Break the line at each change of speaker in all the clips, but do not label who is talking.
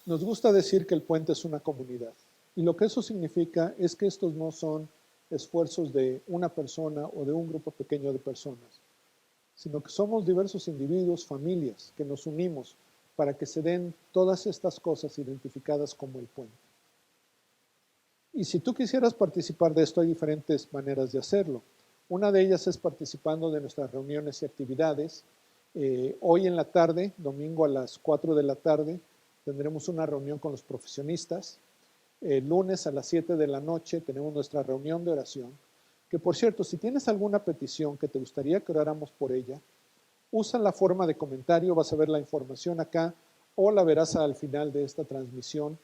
Nos gusta decir que el puente es una comunidad. Y lo que eso significa es que estos no son esfuerzos de una persona o de un grupo pequeño de personas, sino que somos diversos individuos, familias, que nos unimos para que se den todas estas cosas identificadas como el puente. Y si tú quisieras participar de esto, hay diferentes maneras de hacerlo. Una de ellas es participando de nuestras reuniones y actividades. Hoy en la tarde, domingo a las 4 de la tarde, tendremos una reunión con los profesionistas. El lunes a las 7 de la noche tenemos nuestra reunión de oración. Que por cierto, si tienes alguna petición que te gustaría que oráramos por ella, usa la forma de comentario, vas a ver la información acá o la verás al final de esta transmisión.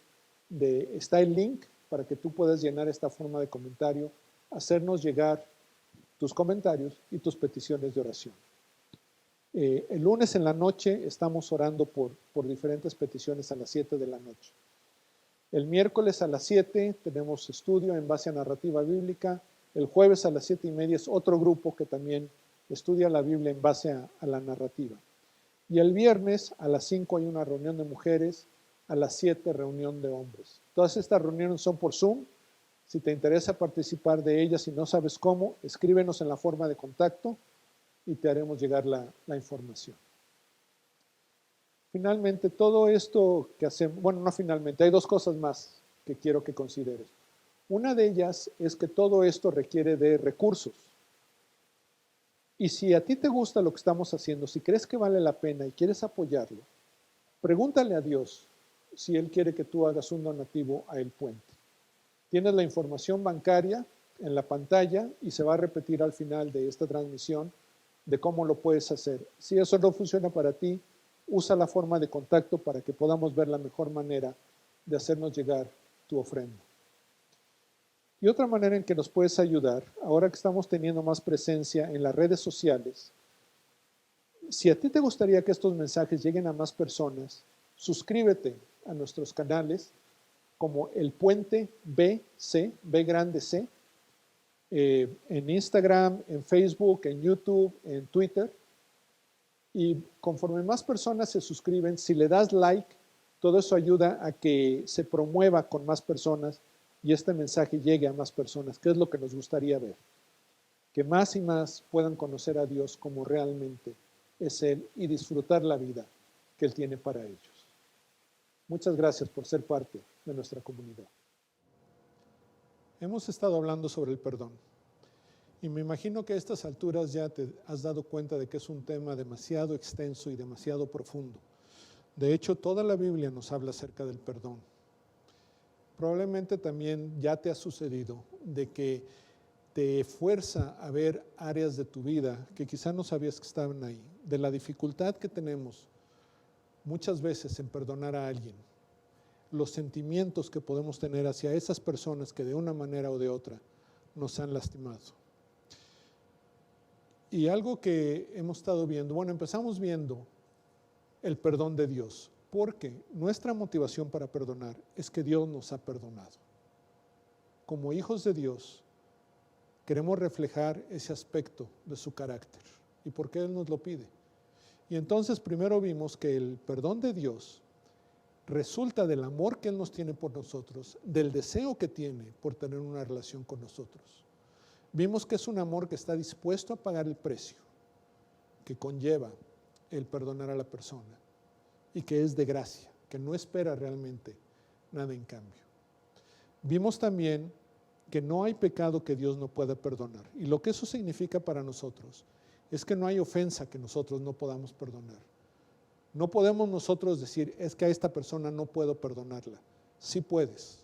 Está el link para que tú puedas llenar esta forma de comentario, hacernos llegar tus comentarios y tus peticiones de oración. El lunes en la noche estamos orando por diferentes peticiones a las 7 de la noche. El miércoles a las 7 tenemos estudio en base a narrativa bíblica. El jueves a las 7:30 es otro grupo que también estudia la Biblia en base a la narrativa. Y el viernes a las 5 hay una reunión de mujeres, a las 7 reunión de hombres. Todas estas reuniones son por Zoom. Si te interesa participar de ellas y no sabes cómo, escríbenos en la forma de contacto y te haremos llegar la información. Finalmente, todo esto que hacemos, bueno, no finalmente, hay dos cosas más que quiero que consideres. Una de ellas es que todo esto requiere de recursos. Y si a ti te gusta lo que estamos haciendo, si crees que vale la pena y quieres apoyarlo, pregúntale a Dios si Él quiere que tú hagas un donativo a El Puente. Tienes la información bancaria en la pantalla y se va a repetir al final de esta transmisión de cómo lo puedes hacer. Si eso no funciona para ti, usa la forma de contacto para que podamos ver la mejor manera de hacernos llegar tu ofrenda. Y otra manera en que nos puedes ayudar, ahora que estamos teniendo más presencia en las redes sociales, si a ti te gustaría que estos mensajes lleguen a más personas, suscríbete a nuestros canales como El Puente BC, B grande C, en Instagram, en Facebook, en YouTube, en Twitter. Y conforme más personas se suscriben, si le das like, todo eso ayuda a que se promueva con más personas y este mensaje llegue a más personas, que es lo que nos gustaría ver. Que más y más puedan conocer a Dios como realmente es Él y disfrutar la vida que Él tiene para ellos. Muchas gracias por ser parte de nuestra comunidad. Hemos estado hablando sobre el perdón. Y me imagino que a estas alturas ya te has dado cuenta de que es un tema demasiado extenso y demasiado profundo. De hecho, toda la Biblia nos habla acerca del perdón. Probablemente también ya te ha sucedido de que te fuerza a ver áreas de tu vida que quizá no sabías que estaban ahí, de la dificultad que tenemos muchas veces en perdonar a alguien, los sentimientos que podemos tener hacia esas personas que de una manera o de otra nos han lastimado. Y algo que hemos estado viendo, bueno, empezamos viendo el perdón de Dios, porque nuestra motivación para perdonar es que Dios nos ha perdonado. Como hijos de Dios, queremos reflejar ese aspecto de su carácter. ¿Y por qué Él nos lo pide? Y entonces primero vimos que el perdón de Dios resulta del amor que Él nos tiene por nosotros, del deseo que tiene por tener una relación con nosotros. Vimos que es un amor que está dispuesto a pagar el precio que conlleva el perdonar a la persona y que es de gracia, que no espera realmente nada en cambio. Vimos también que no hay pecado que Dios no pueda perdonar. Y lo que eso significa para nosotros es que no hay ofensa que nosotros no podamos perdonar. No podemos nosotros decir, es que a esta persona no puedo perdonarla. Sí puedes.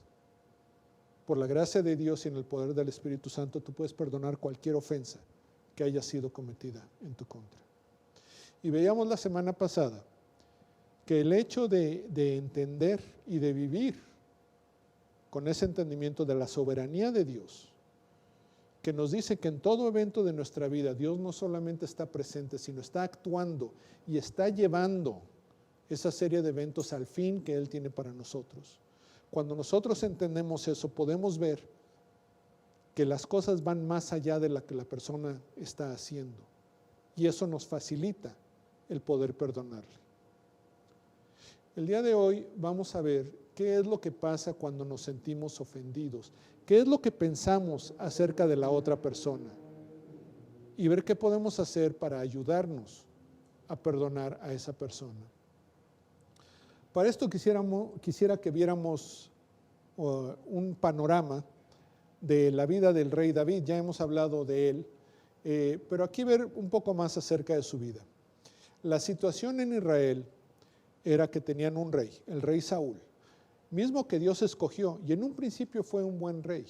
Por la gracia de Dios y en el poder del Espíritu Santo, tú puedes perdonar cualquier ofensa que haya sido cometida en tu contra. Y veíamos la semana pasada que el hecho de entender y de vivir con ese entendimiento de la soberanía de Dios, que nos dice que en todo evento de nuestra vida Dios no solamente está presente, sino está actuando y está llevando esa serie de eventos al fin que Él tiene para nosotros. Cuando nosotros entendemos eso, podemos ver que las cosas van más allá de lo que la persona está haciendo. Y eso nos facilita el poder perdonarle. El día de hoy vamos a ver qué es lo que pasa cuando nos sentimos ofendidos, qué es lo que pensamos acerca de la otra persona y ver qué podemos hacer para ayudarnos a perdonar a esa persona. Para esto quisiera que viéramos un panorama de la vida del rey David. Ya hemos hablado de él, pero aquí ver un poco más acerca de su vida. La situación en Israel era que tenían un rey, el rey Saúl, mismo que Dios escogió, y en un principio fue un buen rey.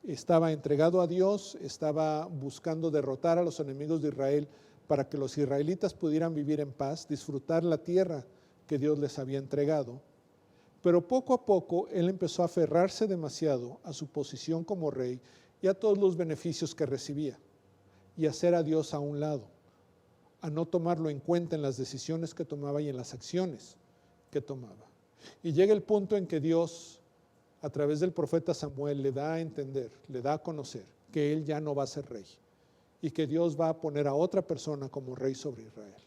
Estaba entregado a Dios, estaba buscando derrotar a los enemigos de Israel para que los israelitas pudieran vivir en paz, disfrutar la tierra que Dios les había entregado. Pero poco a poco él empezó a aferrarse demasiado a su posición como rey y a todos los beneficios que recibía, y a hacer a Dios a un lado, a no tomarlo en cuenta en las decisiones que tomaba y en las acciones que tomaba. Y llega el punto en que Dios, a través del profeta Samuel, le da a entender, le da a conocer que él ya no va a ser rey y que Dios va a poner a otra persona como rey sobre Israel.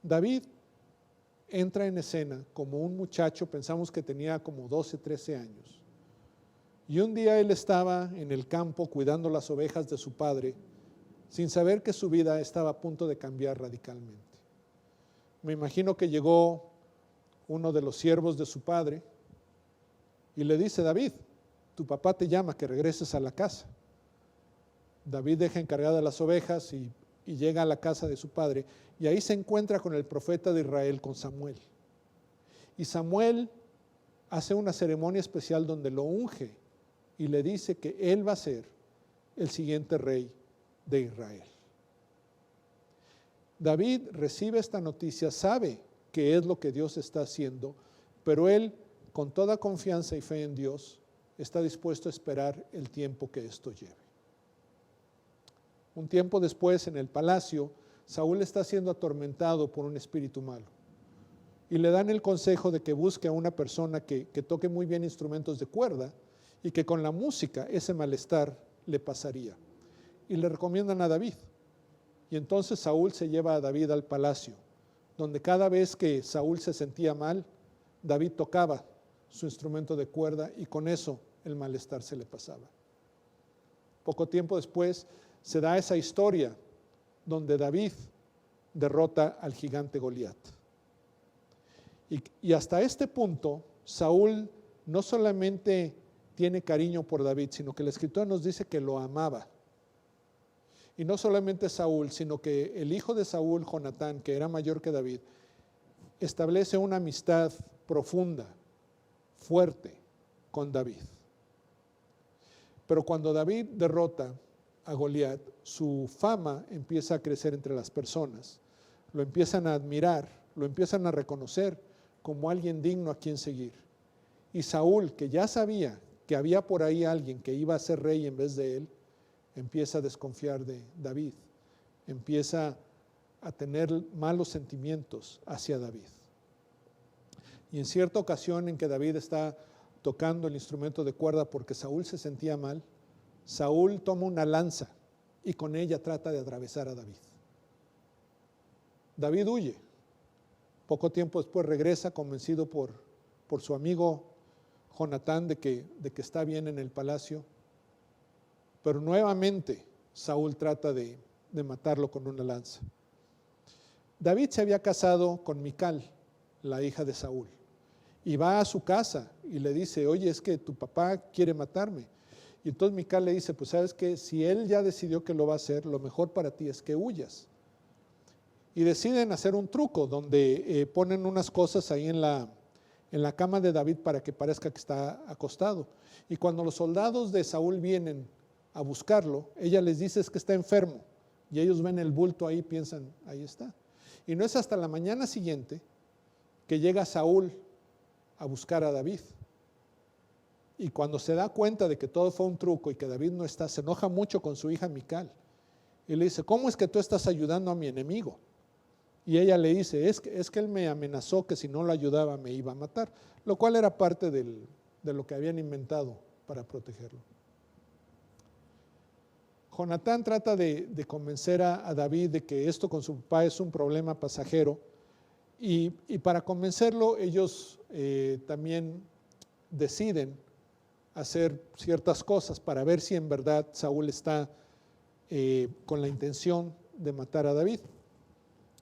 David entra en escena como un muchacho, pensamos que tenía como 12, 13 años. Y un día él estaba en el campo cuidando las ovejas de su padre, sin saber que su vida estaba a punto de cambiar radicalmente. Me imagino que llegó uno de los siervos de su padre y le dice: David, tu papá te llama que regreses a la casa. David deja encargadas las ovejas y llega a la casa de su padre, y ahí se encuentra con el profeta de Israel, con Samuel. Y Samuel hace una ceremonia especial donde lo unge y le dice que él va a ser el siguiente rey de Israel. David recibe esta noticia, sabe que es lo que Dios está haciendo, pero él, con toda confianza y fe en Dios, está dispuesto a esperar el tiempo que esto lleve. Un tiempo después, en el palacio, Saúl está siendo atormentado por un espíritu malo, y le dan el consejo de que busque a una persona que toque muy bien instrumentos de cuerda, y que con la música ese malestar le pasaría, y le recomiendan a David. Y entonces Saúl se lleva a David al palacio, donde cada vez que Saúl se sentía mal, David tocaba su instrumento de cuerda y con eso el malestar se le pasaba. Poco tiempo después se da esa historia donde David derrota al gigante Goliat. Y hasta este punto, Saúl no solamente tiene cariño por David, sino que el escritor nos dice que lo amaba. Y no solamente Saúl, sino que el hijo de Saúl, Jonatán, que era mayor que David, establece una amistad profunda, fuerte con David. Pero cuando David derrota a Goliat, su fama empieza a crecer entre las personas. Lo empiezan a admirar, lo empiezan a reconocer como alguien digno a quien seguir. Y Saúl, que ya sabía que había por ahí alguien que iba a ser rey en vez de él, empieza a desconfiar de David, empieza a tener malos sentimientos hacia David. Y en cierta ocasión en que David está tocando el instrumento de cuerda porque Saúl se sentía mal, Saúl toma una lanza y con ella trata de atravesar a David. David huye. Poco tiempo después regresa convencido por su amigo Jonatán de que está bien en el palacio. Pero nuevamente Saúl trata de matarlo con una lanza. David se había casado con Mical, la hija de Saúl, y va a su casa y le dice: oye, es que tu papá quiere matarme. Y entonces Mical le dice: pues sabes que si él ya decidió que lo va a hacer, lo mejor para ti es que huyas. Y deciden hacer un truco donde ponen unas cosas ahí en la cama de David para que parezca que está acostado. Y cuando los soldados de Saúl vienen a buscarlo, ella les dice: es que está enfermo. Y ellos ven el bulto ahí, piensan: ahí está. Y no es hasta la mañana siguiente que llega Saúl a buscar a David. Y cuando se da cuenta de que todo fue un truco y que David no está, se enoja mucho con su hija Mical. Y le dice: ¿cómo es que tú estás ayudando a mi enemigo? Y ella le dice: es que él me amenazó que si no lo ayudaba me iba a matar, lo cual era parte de lo que habían inventado para protegerlo. Jonatán trata de convencer a David de que esto con su papá es un problema pasajero Y para convencerlo, ellos también deciden hacer ciertas cosas para ver si en verdad Saúl está con la intención de matar a David.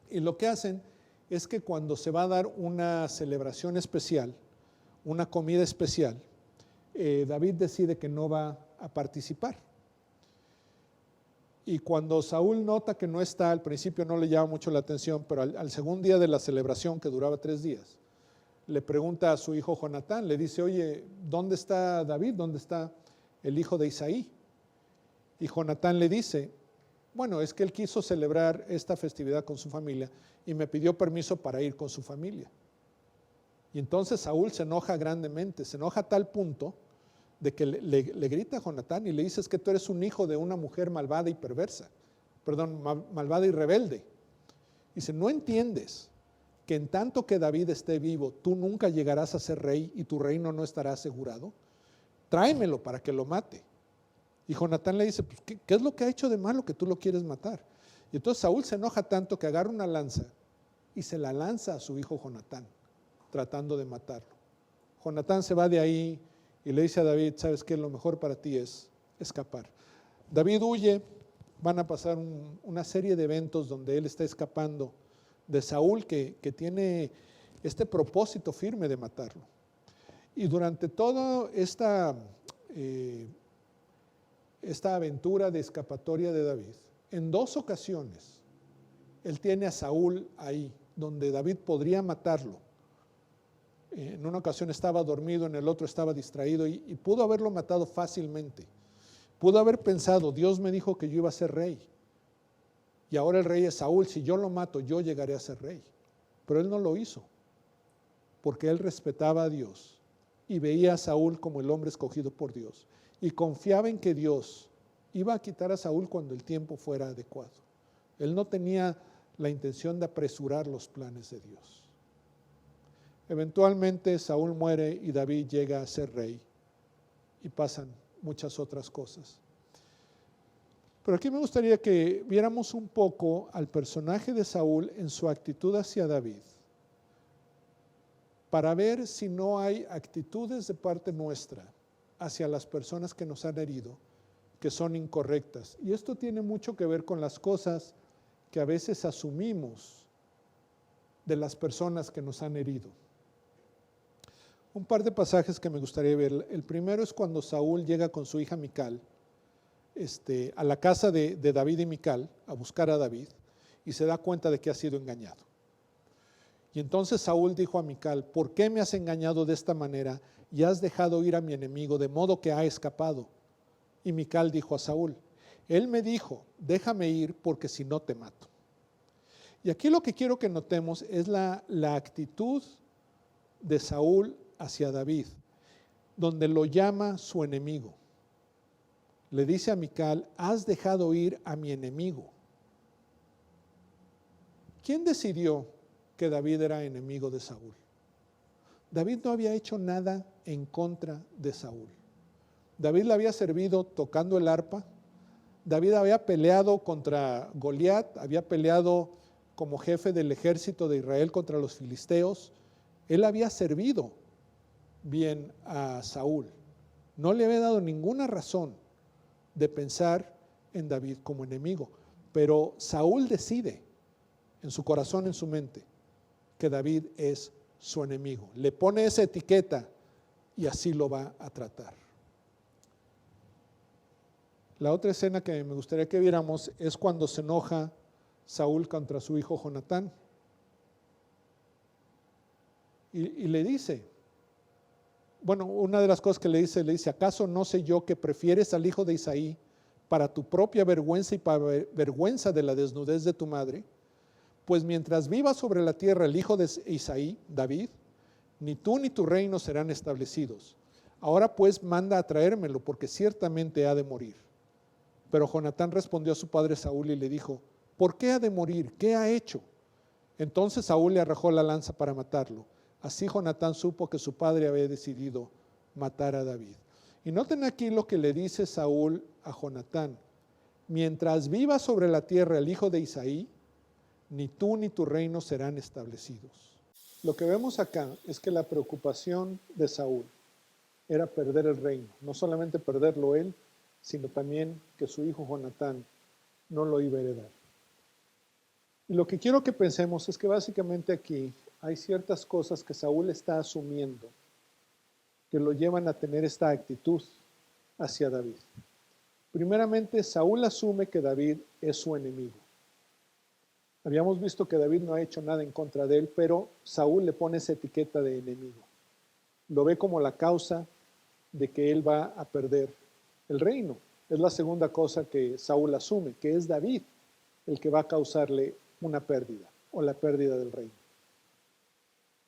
Y lo que hacen es que cuando se va a dar una celebración especial, una comida especial, David decide que no va a participar. Y cuando Saúl nota que no está, al principio no le llama mucho la atención, pero al segundo día de la celebración, que duraba 3 días, le pregunta a su hijo Jonatán, le dice, oye, ¿dónde está David? ¿Dónde está el hijo de Isaí? Y Jonatán le dice, bueno, es que él quiso celebrar esta festividad con su familia y me pidió permiso para ir con su familia. Y entonces Saúl se enoja grandemente, se enoja a tal punto de que le grita a Jonatán y le dice, es que tú eres un hijo de una mujer malvada y perversa, perdón, malvada y rebelde. Dice, ¿no entiendes que en tanto que David esté vivo, tú nunca llegarás a ser rey y tu reino no estará asegurado? Tráemelo para que lo mate. Y Jonatán le dice, pues, ¿qué es lo que ha hecho de malo que tú lo quieres matar? Y entonces Saúl se enoja tanto que agarra una lanza y se la lanza a su hijo Jonatán, tratando de matarlo. Jonatán se va de ahí y le dice a David, ¿sabes qué? Lo mejor para ti es escapar. David huye, van a pasar una serie de eventos donde él está escapando de Saúl, que tiene este propósito firme de matarlo. Y durante toda esta aventura de escapatoria de David, en 2 ocasiones, él tiene a Saúl ahí, donde David podría matarlo. En una ocasión estaba dormido, en el otro estaba distraído y pudo haberlo matado fácilmente. Pudo haber pensado, Dios me dijo que yo iba a ser rey y ahora el rey es Saúl, si yo lo mato yo llegaré a ser rey. Pero él no lo hizo, porque él respetaba a Dios y veía a Saúl como el hombre escogido por Dios y confiaba en que Dios iba a quitar a Saúl cuando el tiempo fuera adecuado. Él no tenía la intención de apresurar los planes de Dios. Eventualmente Saúl muere y David llega a ser rey y pasan muchas otras cosas. Pero aquí me gustaría que viéramos un poco al personaje de Saúl en su actitud hacia David, para ver si no hay actitudes de parte nuestra hacia las personas que nos han herido, que son incorrectas. Y esto tiene mucho que ver con las cosas que a veces asumimos de las personas que nos han herido. Un par de pasajes que me gustaría ver. El primero es cuando Saúl llega con su hija Mical a la casa de David y Mical a buscar a David y se da cuenta de que ha sido engañado. Y entonces Saúl dijo a Mical, ¿por qué me has engañado de esta manera y has dejado ir a mi enemigo de modo que ha escapado? Y Mical dijo a Saúl, él me dijo, déjame ir porque si no te mato. Y aquí lo que quiero que notemos es la actitud de Saúl hacia David, donde lo llama su enemigo. Le dice a Mical, has dejado ir a mi enemigo. ¿Quién decidió que David era enemigo de Saúl? David no había hecho nada en contra de Saúl. David le había servido tocando el arpa. David había peleado contra Goliat, había peleado como jefe del ejército de Israel contra los filisteos. Él había servido bien a Saúl. No le había dado ninguna razón de pensar en David como enemigo. Pero Saúl decide en su corazón, en su mente, que David es su enemigo. Le pone esa etiqueta y así lo va a tratar. La otra escena que me gustaría que viéramos es cuando se enoja Saúl contra su hijo Jonatán. Y le dice, bueno, una de las cosas que le dice, ¿acaso no sé yo que prefieres al hijo de Isaí para tu propia vergüenza y para vergüenza de la desnudez de tu madre? Pues mientras viva sobre la tierra el hijo de Isaí, David, ni tú ni tu reino serán establecidos. Ahora pues manda a traérmelo, porque ciertamente ha de morir. Pero Jonatán respondió a su padre Saúl y le dijo, ¿por qué ha de morir? ¿Qué ha hecho? Entonces Saúl le arrojó la lanza para matarlo. Así Jonatán supo que su padre había decidido matar a David. Y noten aquí lo que le dice Saúl a Jonatán. Mientras viva sobre la tierra el hijo de Isaí, ni tú ni tu reino serán establecidos. Lo que vemos acá es que la preocupación de Saúl era perder el reino, no solamente perderlo él, sino también que su hijo Jonatán no lo iba a heredar. Y lo que quiero que pensemos es que básicamente aquí hay ciertas cosas que Saúl está asumiendo que lo llevan a tener esta actitud hacia David. Primeramente, Saúl asume que David es su enemigo. Habíamos visto que David no ha hecho nada en contra de él, pero Saúl le pone esa etiqueta de enemigo. Lo ve como la causa de que él va a perder el reino. Es la segunda cosa que Saúl asume, que es David el que va a causarle una pérdida o la pérdida del reino.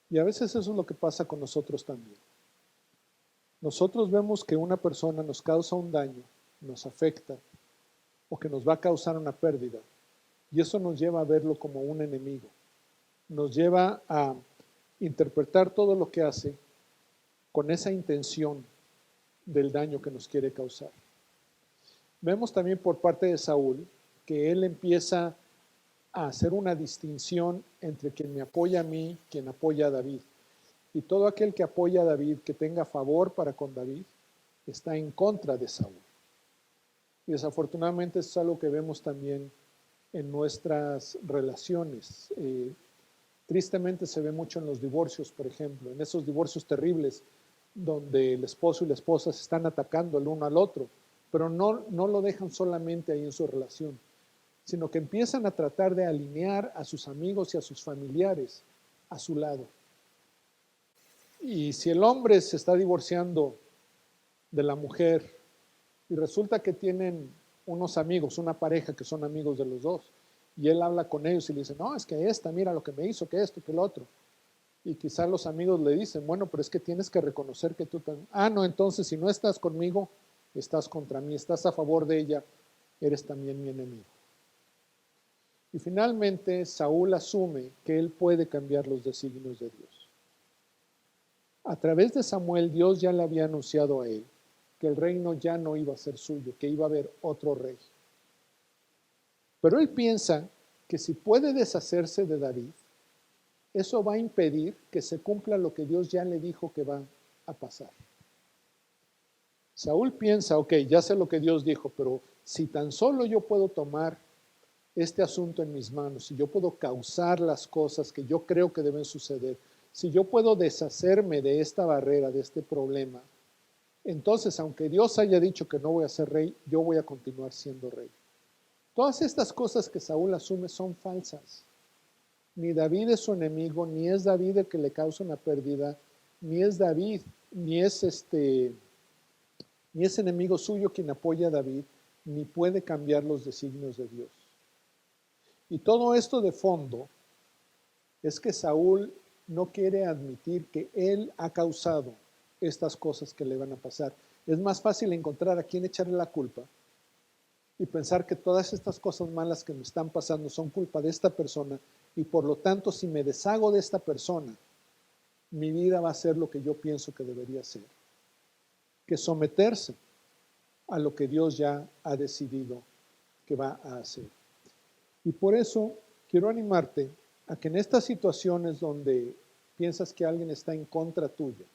Y a veces eso es lo que pasa con nosotros también. Nosotros vemos que una persona nos causa un daño, nos afecta o que nos va a causar una pérdida. Y eso nos lleva a verlo como un enemigo. Nos lleva a interpretar todo lo que hace con esa intención del daño que nos quiere causar. Vemos también por parte de Saúl que él empieza a hacer una distinción entre quien me apoya a mí, quien apoya a David. Y todo aquel que apoya a David, que tenga favor para con David, está en contra de Saúl. Y desafortunadamente eso es algo que vemos también en nuestras relaciones. Tristemente se ve mucho en los divorcios, por ejemplo, en esos divorcios terribles donde el esposo y la esposa se están atacando el uno al otro, pero no lo dejan solamente ahí en su relación, sino que empiezan a tratar de alinear a sus amigos y a sus familiares a su lado. Y si el hombre se está divorciando de la mujer y resulta que tienen unos amigos, una pareja que son amigos de los dos, y él habla con ellos y le dice, no, es que esta, mira lo que me hizo, que esto, que lo otro. Y quizás los amigos le dicen, bueno, pero es que tienes que reconocer que tú también. Ah, no, entonces si no estás conmigo, estás contra mí, estás a favor de ella, eres también mi enemigo. Y finalmente Saúl asume que él puede cambiar los designios de Dios. A través de Samuel, Dios ya le había anunciado a él que el reino ya no iba a ser suyo, que iba a haber otro rey. Pero él piensa que si puede deshacerse de David, eso va a impedir que se cumpla lo que Dios ya le dijo que va a pasar. Saúl piensa, ok, ya sé lo que Dios dijo, pero si tan solo yo puedo tomar este asunto en mis manos, si yo puedo causar las cosas que yo creo que deben suceder, si yo puedo deshacerme de esta barrera, de este problema, entonces, aunque Dios haya dicho que no voy a ser rey, yo voy a continuar siendo rey. Todas estas cosas que Saúl asume son falsas. Ni David es su enemigo, ni es David el que le causa una pérdida, ni es David, ni es enemigo suyo quien apoya a David, ni puede cambiar los designios de Dios. Y todo esto de fondo es que Saúl no quiere admitir que él ha causado estas cosas que le van a pasar. Es más fácil encontrar a quien echarle la culpa y pensar que todas estas cosas malas que me están pasando son culpa de esta persona y por lo tanto si me deshago de esta persona, mi vida va a ser lo que yo pienso que debería ser, que someterse a lo que Dios ya ha decidido que va a hacer. Y por eso quiero animarte a que en estas situaciones donde piensas que alguien está en contra tuya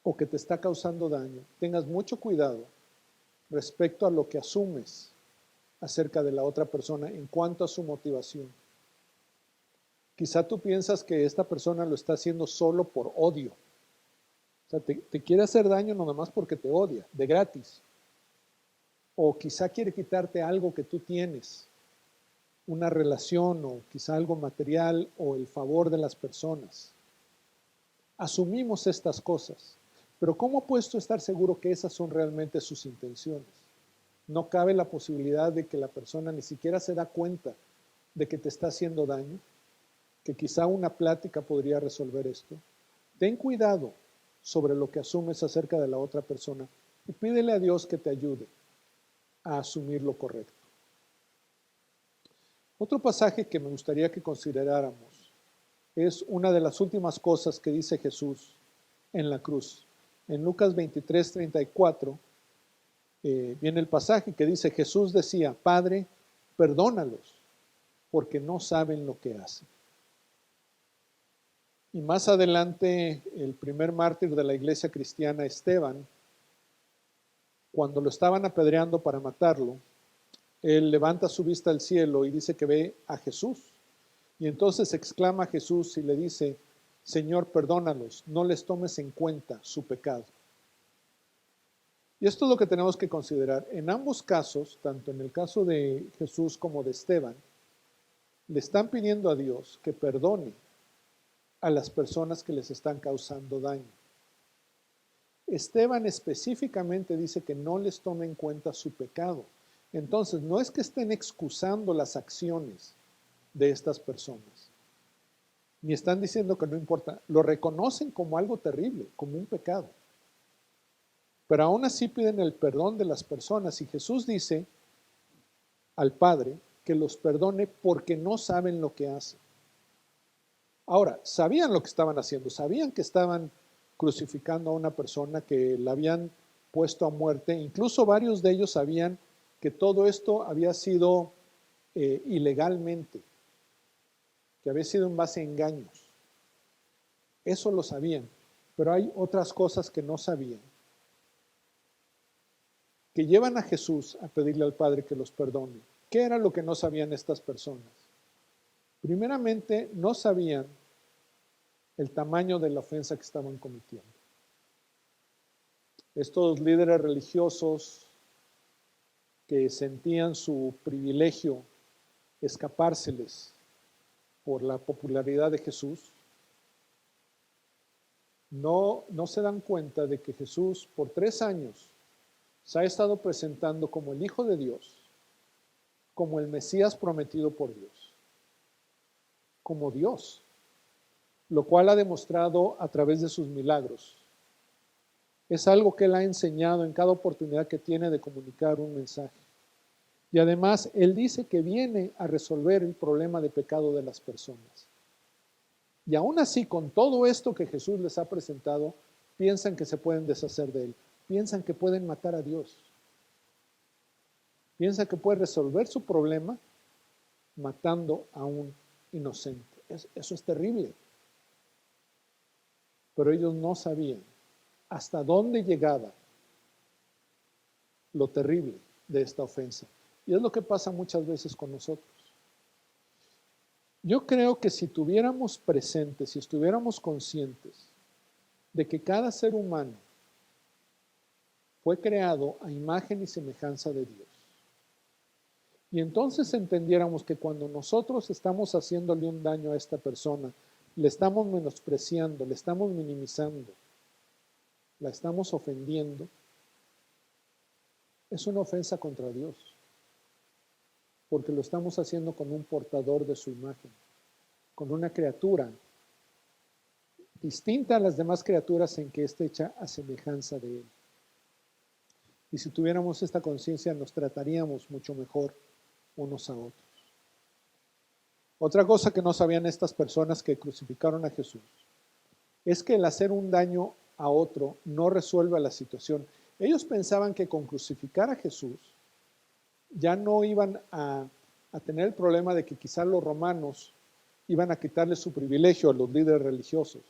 o que te está causando daño, tengas mucho cuidado respecto a lo que asumes acerca de la otra persona en cuanto a su motivación. Quizá tú piensas que esta persona lo está haciendo solo por odio. O sea, te quiere hacer daño nada más porque te odia, de gratis. O quizá quiere quitarte algo que tú tienes, una relación o quizá algo material o el favor de las personas. Asumimos estas cosas, pero ¿cómo puedes tú estar seguro que esas son realmente sus intenciones? No cabe la posibilidad de que la persona ni siquiera se da cuenta de que te está haciendo daño, que quizá una plática podría resolver esto. Ten cuidado sobre lo que asumes acerca de la otra persona y pídele a Dios que te ayude a asumir lo correcto. Otro pasaje que me gustaría que consideráramos es una de las últimas cosas que dice Jesús en la cruz. En Lucas 23:34 viene el pasaje que dice, Jesús decía, Padre, perdónalos, porque no saben lo que hacen. Y más adelante, el primer mártir de la iglesia cristiana, Esteban, cuando lo estaban apedreando para matarlo, él levanta su vista al cielo y dice que ve a Jesús. Y entonces exclama a Jesús y le dice: Señor, perdónalos, no les tomes en cuenta su pecado. Y esto es lo que tenemos que considerar. En ambos casos, tanto en el caso de Jesús como de Esteban, le están pidiendo a Dios que perdone a las personas que les están causando daño. Esteban específicamente dice que no les tome en cuenta su pecado. Entonces, no es que estén excusando las acciones de estas personas, ni están diciendo que no importa, lo reconocen como algo terrible, como un pecado. Pero aún así piden el perdón de las personas y Jesús dice al Padre que los perdone porque no saben lo que hacen. Ahora, sabían lo que estaban haciendo, sabían que estaban crucificando a una persona, que la habían puesto a muerte. Incluso varios de ellos sabían que todo esto había sido ilegalmente, que había sido en base a engaños. Eso lo sabían, pero hay otras cosas que no sabían, que llevan a Jesús a pedirle al Padre que los perdone. ¿Qué era lo que no sabían estas personas? Primeramente, no sabían el tamaño de la ofensa que estaban cometiendo. Estos líderes religiosos que sentían su privilegio escapárseles por la popularidad de Jesús, no se dan cuenta de que Jesús por 3 años se ha estado presentando como el Hijo de Dios, como el Mesías prometido por Dios, como Dios, lo cual ha demostrado a través de sus milagros. Es algo que Él ha enseñado en cada oportunidad que tiene de comunicar un mensaje. Y además, Él dice que viene a resolver el problema de pecado de las personas. Y aún así, con todo esto que Jesús les ha presentado, piensan que se pueden deshacer de Él. Piensan que pueden matar a Dios. Piensan que puede resolver su problema matando a un inocente. Eso es terrible. Pero ellos no sabían hasta dónde llegaba lo terrible de esta ofensa. Y es lo que pasa muchas veces con nosotros. Yo creo que si tuviéramos presentes, si estuviéramos conscientes de que cada ser humano fue creado a imagen y semejanza de Dios, y entonces entendiéramos que cuando nosotros estamos haciéndole un daño a esta persona, le estamos menospreciando, le estamos minimizando, la estamos ofendiendo, es una ofensa contra Dios, porque lo estamos haciendo con un portador de su imagen, con una criatura distinta a las demás criaturas en que está hecha a semejanza de Él. Y si tuviéramos esta conciencia, nos trataríamos mucho mejor unos a otros. Otra cosa que no sabían estas personas que crucificaron a Jesús es que el hacer un daño a otro no resuelve la situación. Ellos pensaban que con crucificar a Jesús ya no iban a tener el problema de que quizás los romanos iban a quitarle su privilegio a los líderes religiosos.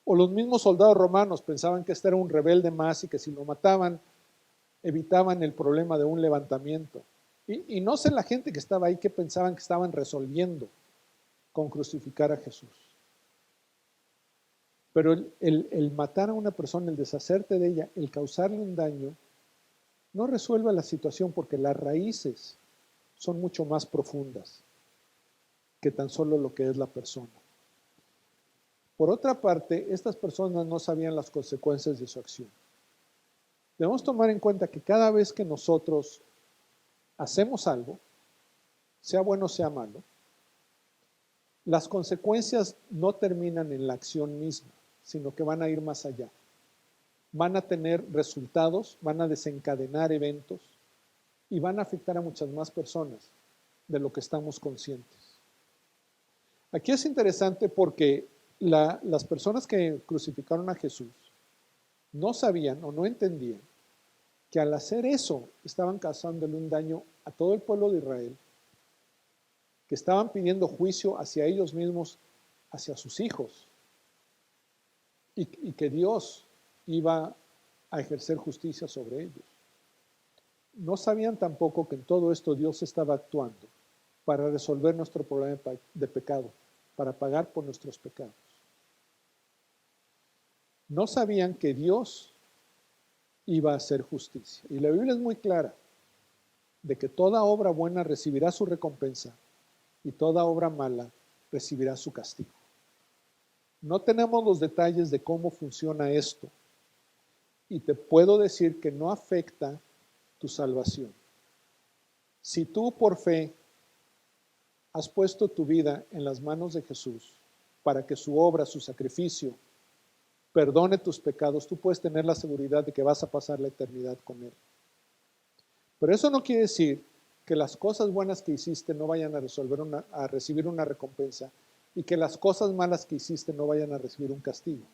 O los mismos soldados romanos pensaban que este era un rebelde más y que si lo mataban evitaban el problema de un levantamiento. Y no sé la gente que estaba ahí que pensaban que estaban resolviendo con crucificar a Jesús. Pero el matar a una persona, el deshacerte de ella, el causarle un daño, no resuelve la situación porque las raíces son mucho más profundas que tan solo lo que es la persona. Por otra parte, estas personas no sabían las consecuencias de su acción. Debemos tomar en cuenta que cada vez que nosotros hacemos algo, sea bueno o sea malo, las consecuencias no terminan en la acción misma, sino que van a ir más allá. Van a tener resultados, van a desencadenar eventos y van a afectar a muchas más personas de lo que estamos conscientes. Aquí es interesante porque las personas que crucificaron a Jesús no sabían o no entendían que al hacer eso estaban causándole un daño a todo el pueblo de Israel que estaban pidiendo juicio hacia ellos mismos, hacia sus hijos, y que Dios iba a ejercer justicia sobre ellos. No sabían tampoco que en todo esto Dios estaba actuando para resolver nuestro problema de pecado, para pagar por nuestros pecados. No sabían que Dios iba a hacer justicia. Y la Biblia es muy clara de que toda obra buena recibirá su recompensa y toda obra mala recibirá su castigo. No tenemos los detalles de cómo funciona esto, y te puedo decir que no afecta tu salvación. Si tú por fe has puesto tu vida en las manos de Jesús para que su obra, su sacrificio, perdone tus pecados, tú puedes tener la seguridad de que vas a pasar la eternidad con Él. Pero eso no quiere decir que las cosas buenas que hiciste no vayan a recibir una recompensa, y que las cosas malas que hiciste no vayan a recibir un castigo.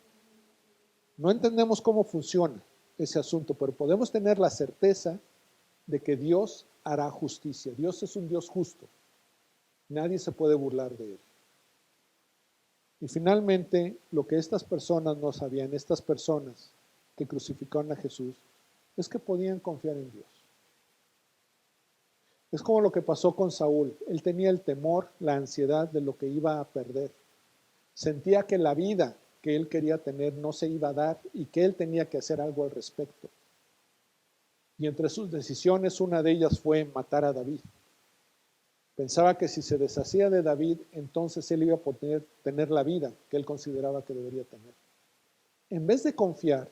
No entendemos cómo funciona ese asunto, pero podemos tener la certeza de que Dios hará justicia. Dios es un Dios justo. Nadie se puede burlar de Él. Y finalmente, lo que estas personas no sabían, estas personas que crucificaron a Jesús, es que podían confiar en Dios. Es como lo que pasó con Saúl. Él tenía el temor, la ansiedad de lo que iba a perder. Sentía que la vida que él quería tener no se iba a dar y que él tenía que hacer algo al respecto. Y entre sus decisiones, una de ellas fue matar a David. Pensaba que si se deshacía de David, entonces él iba a poder tener la vida que él consideraba que debería tener. En vez de confiar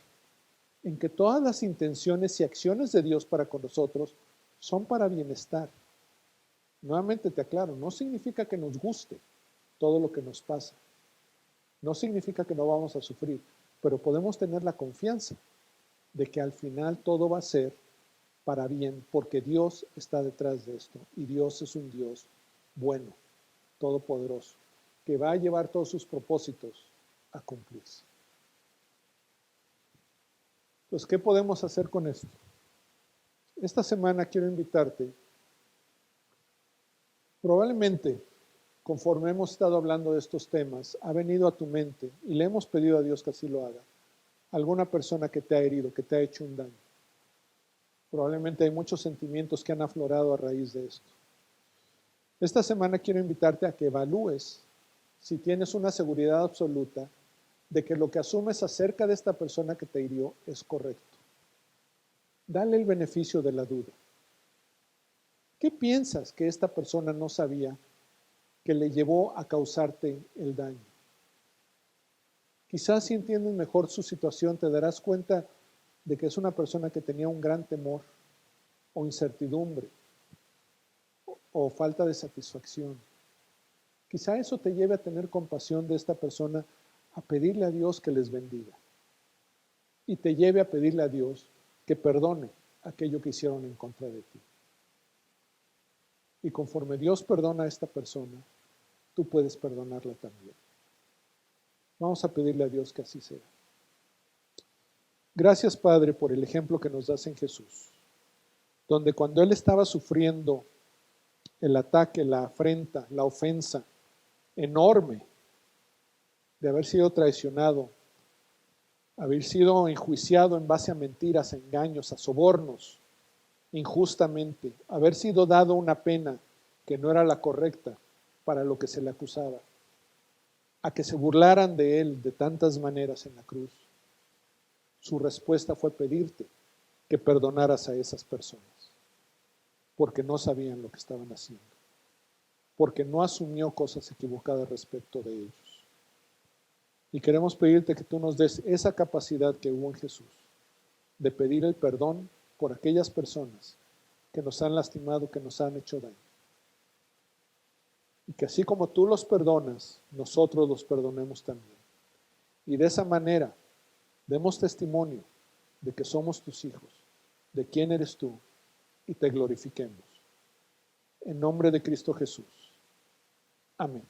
en que todas las intenciones y acciones de Dios para con nosotros son para bienestar. Nuevamente te aclaro, no significa que nos guste todo lo que nos pasa. No significa que no vamos a sufrir, pero podemos tener la confianza de que al final todo va a ser para bien, porque Dios está detrás de esto, y Dios es un Dios bueno, todopoderoso, que va a llevar todos sus propósitos a cumplirse. Entonces, ¿qué podemos hacer con esto? Esta semana quiero invitarte, probablemente conforme hemos estado hablando de estos temas, ha venido a tu mente, y le hemos pedido a Dios que así lo haga, alguna persona que te ha herido, que te ha hecho un daño. Probablemente hay muchos sentimientos que han aflorado a raíz de esto. Esta semana quiero invitarte a que evalúes si tienes una seguridad absoluta de que lo que asumes acerca de esta persona que te hirió es correcto. Dale el beneficio de la duda. ¿Qué piensas que esta persona no sabía que le llevó a causarte el daño? Quizás si entiendes mejor su situación te darás cuenta de que es una persona que tenía un gran temor o incertidumbre o falta de satisfacción. Quizá eso te lleve a tener compasión de esta persona, a pedirle a Dios que les bendiga, y te lleve a pedirle a Dios que perdone aquello que hicieron en contra de ti. Y conforme Dios perdona a esta persona, tú puedes perdonarla también. Vamos a pedirle a Dios que así sea. Gracias, Padre, por el ejemplo que nos das en Jesús, donde cuando Él estaba sufriendo el ataque, la afrenta, la ofensa enorme de haber sido traicionado, haber sido enjuiciado en base a mentiras, a engaños, a sobornos, injustamente, haber sido dado una pena que no era la correcta para lo que se le acusaba, a que se burlaran de Él de tantas maneras en la cruz. Su respuesta fue pedirte que perdonaras a esas personas, porque no sabían lo que estaban haciendo, porque no asumió cosas equivocadas respecto de ellos. Y queremos pedirte que tú nos des esa capacidad que hubo en Jesús, de pedir el perdón por aquellas personas que nos han lastimado, que nos han hecho daño. Y que así como tú los perdonas, nosotros los perdonemos también. Y de esa manera demos testimonio de que somos tus hijos, de quién eres tú, y te glorifiquemos. En nombre de Cristo Jesús. Amén.